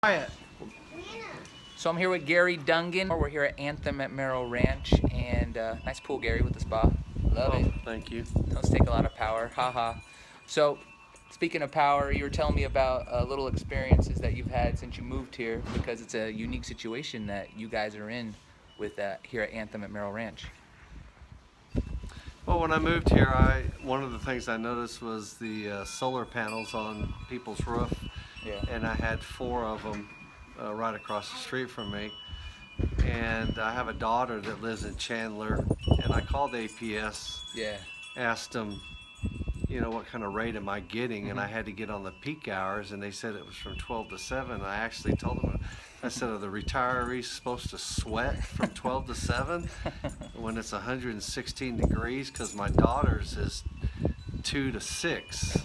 Quiet. So I'm here with Gary Dungan. We're here at Anthem at Merrill Ranch, and nice pool, Gary, with the spa. Love it. Thank you. Those take a lot of power. Haha. So, speaking of power, you were telling me about little experiences that you've had since you moved here, because it's a unique situation that you guys are in with here at Anthem at Merrill Ranch. Well, when I moved here, one of the things I noticed was the solar panels on people's roof, Yeah. and I had 4 of them right across the street from me. And I have a daughter that lives in Chandler, and I called APS, Yeah. asked them, what kind of rate am I getting? And I had to get on the peak hours, and they said it was from 12 to 7. I actually told them, I said, are the retirees supposed to sweat from 12 to 7 when it's 116 degrees? Because my daughter's is 2 to 6.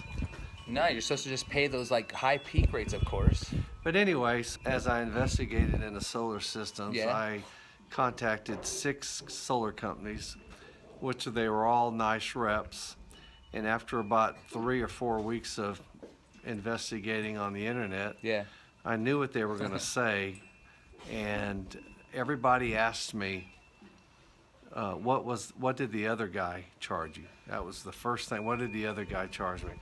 No, you're supposed to just pay those like high peak rates, of course. But anyways, as I investigated into solar systems, Yeah. I contacted 6 solar companies, which they were all nice reps. And after about 3 or 4 weeks of investigating on the internet, Yeah. I knew what they were going to say. And everybody asked me, what did the other guy charge you? That was the first thing. What did the other guy charge me?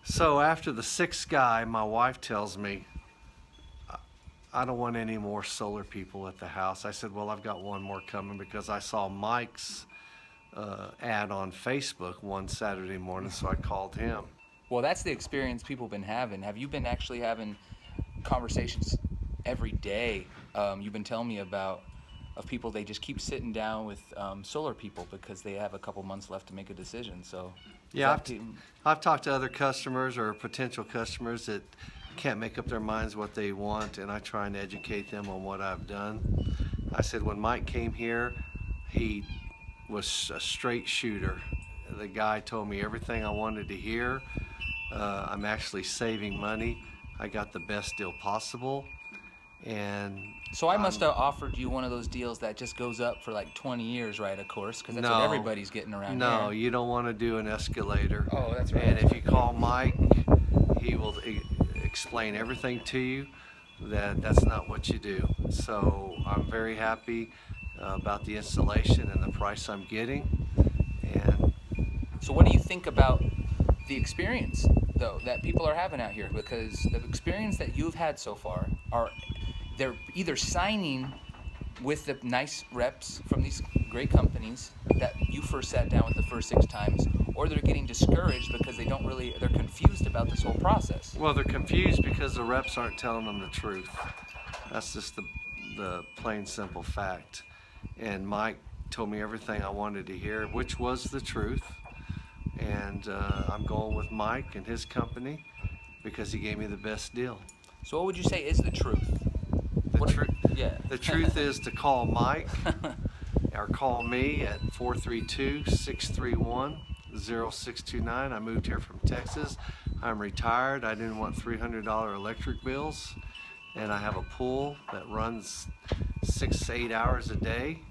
So after the 6th guy, my wife tells me, I don't want any more solar people at the house. I said, well, I've got one more coming, because I saw Mike's ad on Facebook one Saturday morning, so I called him. Well, that's the experience people have been having. Have you been actually having conversations every day? You've been telling me about of people, they just keep sitting down with solar people because they have a couple months left to make a decision. So Yeah, I've talked to other customers or potential customers that can't make up their minds what they want, and I try and educate them on what I've done. I said, when Mike came here, he was a straight shooter. The guy told me everything I wanted to hear. I'm actually saving money. I got the best deal possible. And so I must have offered you one of those deals that just goes up for like 20 years, right? Of course, because that's what everybody's getting around here. No, you don't want to do an escalator. Oh, that's right. And if you call Mike, he will explain everything to you. That's not what you do. So I'm very happy about the installation and the price I'm getting. And so what do you think about the experience, though, that people are having out here? Because the experience that you've had so far they're either signing with the nice reps from these great companies that you first sat down with the first 6 times, or they're getting discouraged because they're confused about this whole process. Well, they're confused because the reps aren't telling them the truth. That's just the plain simple fact. And Mike told me everything I wanted to hear, which was the truth. And I'm going with Mike and his company because he gave me the best deal. So what would you say is the truth? Yeah. The truth is to call Mike or call me at 432-631-0629. I moved here from Texas. I'm retired. I didn't want $300 electric bills. And I have a pool that runs 6 to 8 hours a day.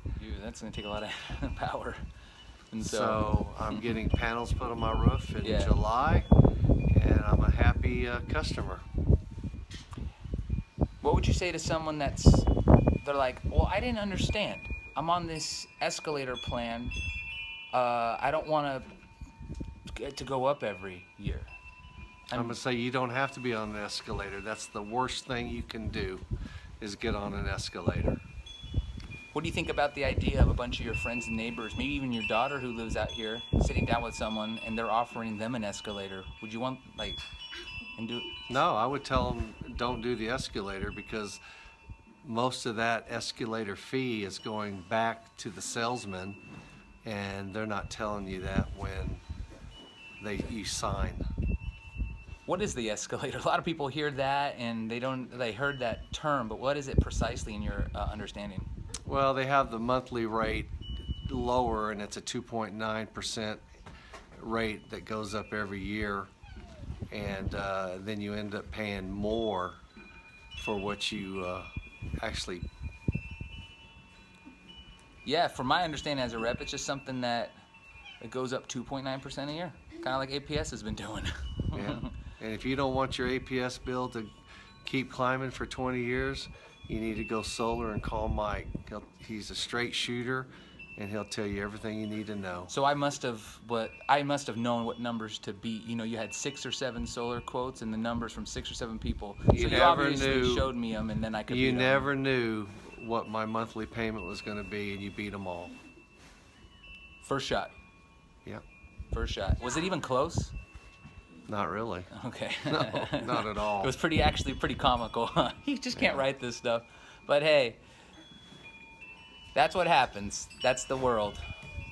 That's going to take a lot of power. And so I'm getting panels put on my roof in Yeah. July, and I'm a happy customer. What would you say to someone they're like, well, I didn't understand. I'm on this escalator plan. I don't want to go up every year. I'm going to say you don't have to be on an escalator. That's the worst thing you can do, is get on an escalator. What do you think about the idea of a bunch of your friends and neighbors, maybe even your daughter who lives out here, sitting down with someone and they're offering them an escalator? Would you want, and do it? No, I would tell them don't do the escalator, because most of that escalator fee is going back to the salesman, and they're not telling you that when you sign. What is the escalator? A lot of people hear that and they heard that term, but what is it precisely in your understanding? Well, they have the monthly rate lower, and it's a 2.9% rate that goes up every year. And then you end up paying more for what you actually. Yeah, from my understanding as a rep, it's just something that it goes up 2.9% a year, kind of like APS has been doing. Yeah. And if you don't want your APS bill to keep climbing for 20 years, you need to go solar and call Mike. He's a straight shooter, and he'll tell you everything you need to know. So I must have known what numbers to beat. You know, you had 6 or 7 solar quotes and the numbers from 6 or 7 people. You So you never obviously knew- showed me them, and then I could. You beat 'em. never knew what my monthly payment was going to be, and you beat them all. First shot. Yep. First shot. Was it even close? Not really. Okay. No, not at all. It was actually pretty comical. You just can't write this stuff. But hey, that's what happens. That's the world.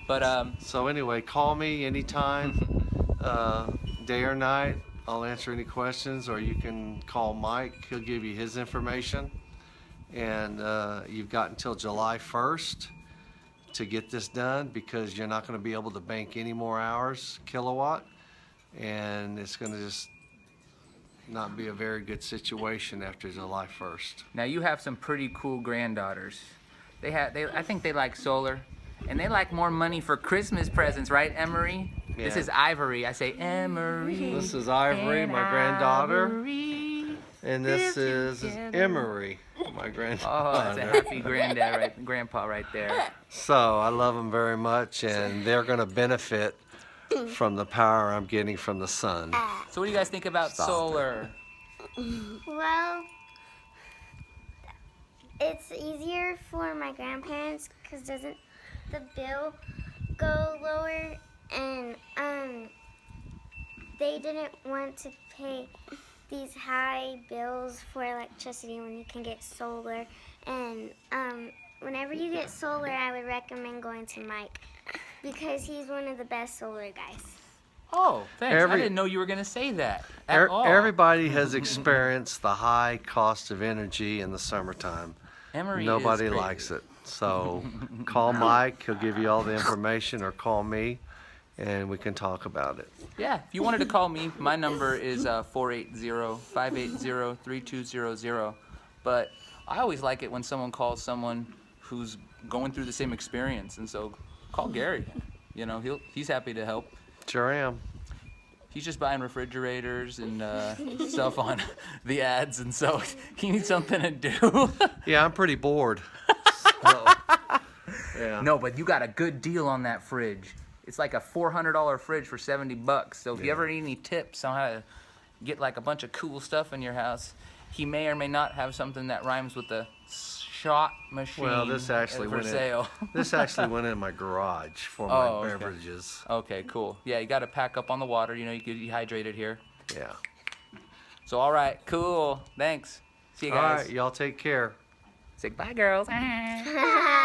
But So anyway, call me anytime, day or night. I'll answer any questions, or you can call Mike. He'll give you his information. And you've got until July 1st to get this done, because you're not going to be able to bank any more hours kilowatt, and it's going to just not be a very good situation after July 1st. now you have some pretty cool granddaughters. I think they like solar, and they like more money for Christmas presents, right, Emery? This Yeah. is Ivory. I say Emery. This is Ivory, my granddaughter, Ivory. and this is Emery, my Oh, granddaughter. that's a happy grandpa right there. So I love them very much, and they're going to benefit from the power I'm getting from the sun. So what do you guys think about Stop. solar? Well, it's easier for my grandparents because doesn't the bill go lower, and they didn't want to pay these high bills for electricity when you can get solar. And whenever you get solar, I would recommend going to Mike because he's one of the best solar guys. Oh, thanks. I Every- didn't know you were going to say that at all. Everybody has experienced the high cost of energy in the summertime. Emery is Nobody great. likes it. So call Mike, he'll give you all the information, or call me, and we can talk about it. Yeah, if you wanted to call me, my number is 480-580-3200. But I always like it when someone calls someone who's going through the same experience, and so call Gary. You know, he's happy to help. Sure am. He's just buying refrigerators and stuff on the ads, and so he needs something to do. Yeah, I'm pretty bored. So, yeah. No, but you got a good deal on that fridge. It's like a $400 fridge for $70. So if you ever need any tips on how to get like a bunch of cool stuff in your house, he may or may not have something that rhymes with the shot machine. Well, this actually for went sale. This actually went in my garage for my Oh, okay. beverages. Okay, cool. Yeah, you got to pack up on the water. You know, you get dehydrated here. Yeah. So all right, cool. Thanks. See you All guys. right, y'all take care. Say bye, girls. Bye.